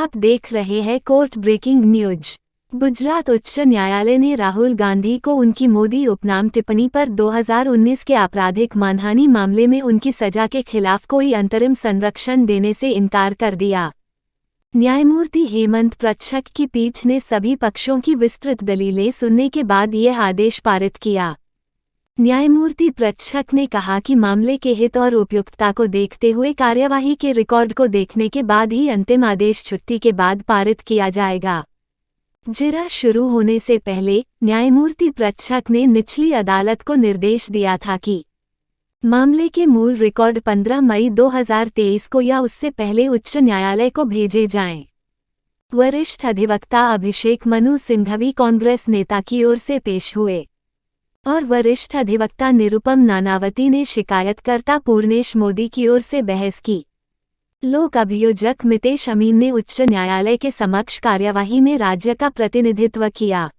आप देख रहे हैं कोर्ट ब्रेकिंग न्यूज। गुजरात उच्च न्यायालय ने राहुल गांधी को उनकी मोदी उपनाम टिप्पणी पर 2019 के आपराधिक मानहानि मामले में उनकी सजा के खिलाफ कोई अंतरिम संरक्षण देने से इनकार कर दिया। न्यायमूर्ति हेमंत प्रच्छक की पीठ ने सभी पक्षों की विस्तृत दलीलें सुनने के बाद यह आदेश पारित किया। न्यायमूर्ति प्रच्छक ने कहा कि मामले के हित और उपयुक्तता को देखते हुए कार्यवाही के रिकॉर्ड को देखने के बाद ही अंतिम आदेश छुट्टी के बाद पारित किया जाएगा। जिरह शुरू होने से पहले न्यायमूर्ति प्रच्छक ने निचली अदालत को निर्देश दिया था कि मामले के मूल रिकॉर्ड 15 मई 2023 को या उससे पहले उच्च न्यायालय को भेजे जाएं। वरिष्ठ अधिवक्ता अभिषेक मनु सिंघवी कांग्रेस नेता की ओर से पेश हुए और वरिष्ठ अधिवक्ता निरुपम नानावती ने शिकायतकर्ता पूर्णेश मोदी की ओर से बहस की। लोक अभियोजक मितेश अमीन ने उच्च न्यायालय के समक्ष कार्यवाही में राज्य का प्रतिनिधित्व किया।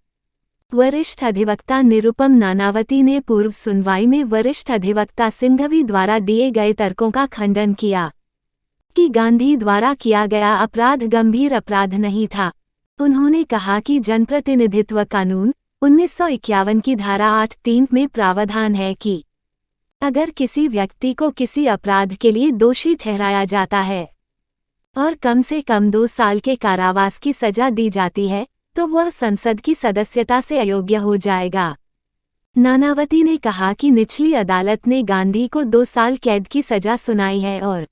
वरिष्ठ अधिवक्ता निरुपम नानावती ने पूर्व सुनवाई में वरिष्ठ अधिवक्ता सिंघवी द्वारा दिए गए तर्कों का खंडन किया कि गांधी द्वारा किया गया अपराध गंभीर अपराध नहीं था। उन्होंने कहा कि जनप्रतिनिधित्व कानून 1951 की धारा 8(3) में प्रावधान है कि अगर किसी व्यक्ति को किसी अपराध के लिए दोषी ठहराया जाता है और कम से कम 2 साल के कारावास की सजा दी जाती है तो वह संसद की सदस्यता से अयोग्य हो जाएगा। नानावती ने कहा कि निचली अदालत ने गांधी को 2 साल कैद की सजा सुनाई है और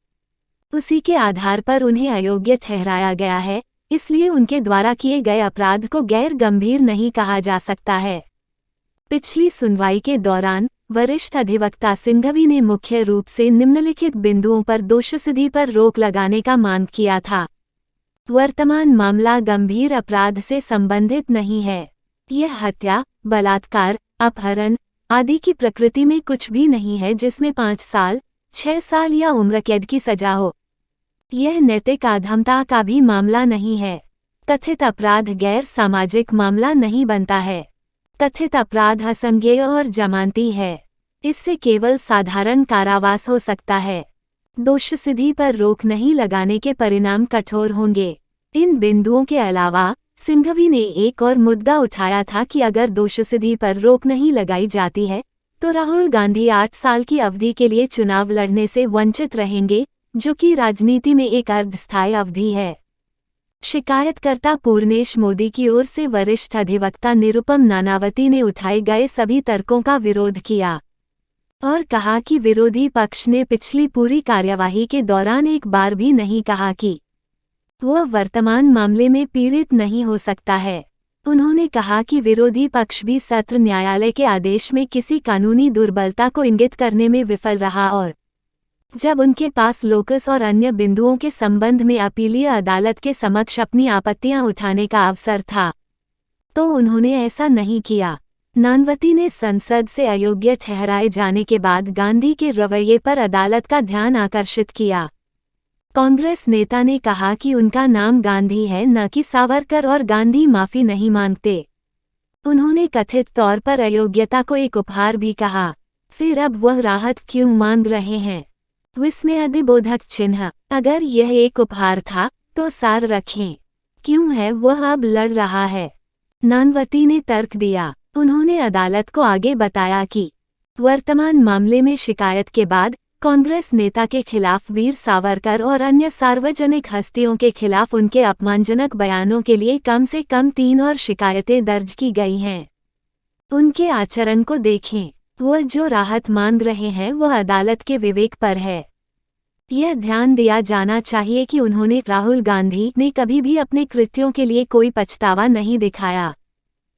उसी के आधार पर उन्हें अयोग्य ठहराया गया है, इसलिए उनके द्वारा किए गए अपराध को गैर गंभीर नहीं कहा जा सकता है। पिछली सुनवाई के दौरान वरिष्ठ अधिवक्ता सिंघवी ने मुख्य रूप से निम्नलिखित बिंदुओं पर दोषसिद्धि पर रोक लगाने का मांग किया था। वर्तमान मामला गंभीर अपराध से संबंधित नहीं है। यह हत्या, बलात्कार, अपहरण आदि की प्रकृति में कुछ भी नहीं है जिसमें 5 साल, 6 साल या उम्र कैद की सजा हो। यह नैतिक अधमता का भी मामला नहीं है। कथित अपराध गैर सामाजिक मामला नहीं बनता है। कथित अपराध असंज्ञेय और जमानती है। इससे केवल साधारण कारावास हो सकता है। दोषसिद्धि पर रोक नहीं लगाने के परिणाम कठोर होंगे। इन बिंदुओं के अलावा सिंघवी ने एक और मुद्दा उठाया था कि अगर दोषसिद्धि पर रोक नहीं लगाई जाती है तो राहुल गांधी 8 साल की अवधि के लिए चुनाव लड़ने से वंचित रहेंगे, जो कि राजनीति में एक अर्धस्थायी अवधि है। शिकायतकर्ता पूर्णेश मोदी की ओर से वरिष्ठ अधिवक्ता निरुपम नानावती ने उठाए गए सभी तर्कों का विरोध किया और कहा कि विरोधी पक्ष ने पिछली पूरी कार्यवाही के दौरान एक बार भी नहीं कहा कि वह वर्तमान मामले में पीड़ित नहीं हो सकता है। उन्होंने कहा कि विरोधी पक्ष भी सत्र न्यायालय के आदेश में किसी कानूनी दुर्बलता को इंगित करने में विफल रहा और जब उनके पास लोकस और अन्य बिंदुओं के संबंध में अपीलीय अदालत के समक्ष अपनी आपत्तियां उठाने का अवसर था तो उन्होंने ऐसा नहीं किया। नानावती ने संसद से अयोग्य ठहराए जाने के बाद गांधी के रवैये पर अदालत का ध्यान आकर्षित किया। कांग्रेस नेता ने कहा कि उनका नाम गांधी है, न कि सावरकर, और गांधी माफी नहीं मांगते। उन्होंने कथित तौर पर अयोग्यता को एक उपहार भी कहा। फिर अब वह राहत क्यों मांग रहे हैं? विस्मयादिबोधक चिन्ह। अगर यह एक उपहार था तो सार रखें। क्यों है वह अब लड़ रहा है? नानावती ने तर्क दिया। उन्होंने अदालत को आगे बताया कि वर्तमान मामले में शिकायत के बाद कांग्रेस नेता के खिलाफ वीर सावरकर और अन्य सार्वजनिक हस्तियों के खिलाफ उनके अपमानजनक बयानों के लिए कम से कम 3 और शिकायतें दर्ज की गई हैं। उनके आचरण को देखें। वह जो राहत मांग रहे हैं वह अदालत के विवेक पर है। यह ध्यान दिया जाना चाहिए कि उन्होंने राहुल गांधी ने कभी भी अपने कृत्यों के लिए कोई पछतावा नहीं दिखाया।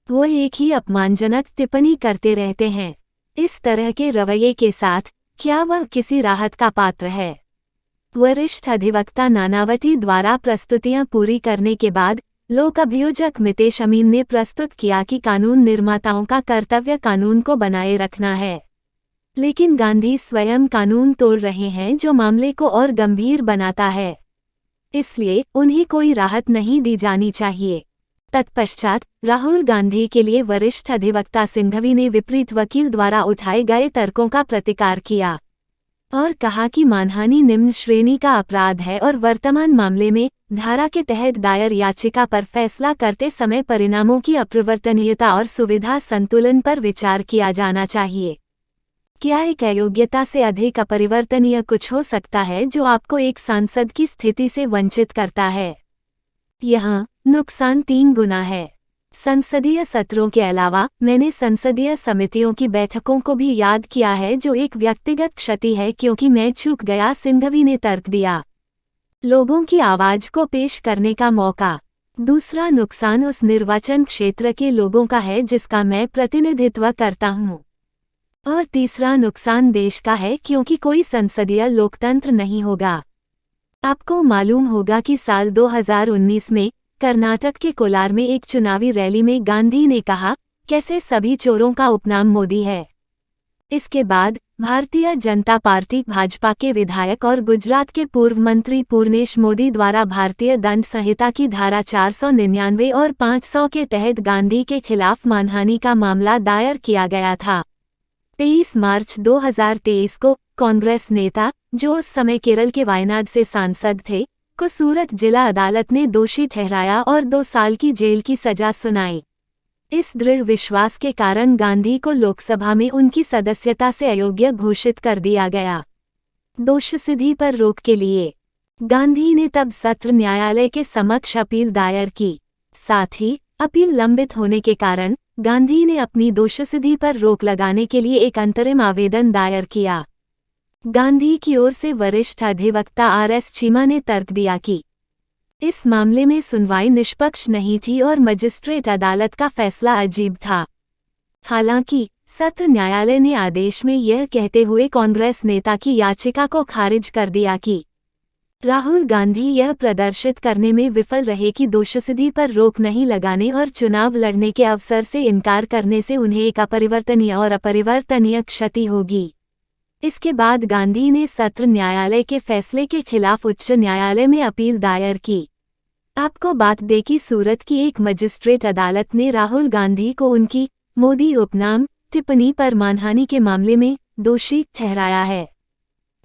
वह एक ही अपमानजनक टिप्पणी करते रहते हैं। इस तरह के रवैये के साथ क्या वह किसी राहत का पात्र है? वरिष्ठ अधिवक्ता नानावती द्वारा प्रस्तुतियां पूरी करने के बाद लोक अभियोजक मितेश अमीन ने प्रस्तुत किया कि कानून निर्माताओं का कर्तव्य कानून को बनाए रखना है, लेकिन गांधी स्वयं कानून तोड़ रहे हैं जो मामले को और गंभीर बनाता है। इसलिए उन्हें कोई राहत नहीं दी जानी चाहिए। तत्पश्चात राहुल गांधी के लिए वरिष्ठ अधिवक्ता सिंघवी ने विपरीत वकील द्वारा उठाए गए तर्कों का प्रतिकार किया। और कहा कि मानहानि निम्न श्रेणी का अपराध है और वर्तमान मामले में धारा के तहत दायर याचिका पर फैसला करते समय परिणामों की अपरिवर्तनीयता और सुविधा संतुलन पर विचार किया जाना चाहिए। क्या एक अयोग्यता से अधिक अपरिवर्तनीय कुछ हो सकता है जो आपको एक सांसद की स्थिति से वंचित करता है? यहाँ नुकसान 3 गुना है। संसदीय सत्रों के अलावा मैंने संसदीय समितियों की बैठकों को भी याद किया है, जो एक व्यक्तिगत क्षति है क्योंकि मैं चूक गया, सिंघवी ने तर्क दिया। लोगों की आवाज को पेश करने का मौका। दूसरा नुकसान उस निर्वाचन क्षेत्र के लोगों का है जिसका मैं प्रतिनिधित्व करता हूँ। और तीसरा नुकसान देश का है क्योंकि कोई संसदीय लोकतंत्र नहीं होगा। आपको मालूम होगा कि साल 2019 में कर्नाटक के कोलार में एक चुनावी रैली में गांधी ने कहा, कैसे सभी चोरों का उपनाम मोदी है। इसके बाद भारतीय जनता पार्टी भाजपा के विधायक और गुजरात के पूर्व मंत्री पूर्णेश मोदी द्वारा भारतीय दंड संहिता की धारा 499 और 500 के तहत गांधी के खिलाफ मानहानि का मामला दायर किया गया था। 23 मार्च 2023 को कांग्रेस नेता, जो उस समय केरल के वायनाड से सांसद थे, को सूरत जिला अदालत ने दोषी ठहराया और 2 साल की जेल की सजा सुनाई। इस दृढ़ विश्वास के कारण गांधी को लोकसभा में उनकी सदस्यता से अयोग्य घोषित कर दिया गया। दोषसिद्धि पर रोक के लिए गांधी ने तब सत्र न्यायालय के समक्ष अपील दायर की। साथ ही अपील लंबित होने के कारण गांधी ने अपनी दोषसिद्धि पर रोक लगाने के लिए एक अंतरिम आवेदन दायर किया। गांधी की ओर से वरिष्ठ अधिवक्ता RS चीमा ने तर्क दिया कि इस मामले में सुनवाई निष्पक्ष नहीं थी और मजिस्ट्रेट अदालत का फैसला अजीब था। हालांकि सत्र न्यायालय ने आदेश में यह कहते हुए कांग्रेस नेता की याचिका को खारिज कर दिया कि राहुल गांधी यह प्रदर्शित करने में विफल रहे कि दोषसिद्धि पर रोक नहीं लगाने और चुनाव लड़ने के अवसर से इनकार करने से उन्हें एक अपरिवर्तनीय और अपरिवर्तनीय क्षति होगी। इसके बाद गांधी ने सत्र न्यायालय के फैसले के खिलाफ उच्च न्यायालय में अपील दायर की। आपको बात दें कि सूरत की एक मजिस्ट्रेट अदालत ने राहुल गांधी को उनकी मोदी उपनाम टिप्पणी पर मानहानि के मामले में दोषी ठहराया है।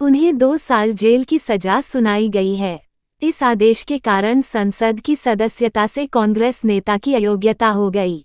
उन्हें 2 साल जेल की सजा सुनाई गई है। इस आदेश के कारण संसद की सदस्यता से कांग्रेस नेता की अयोग्यता हो गई।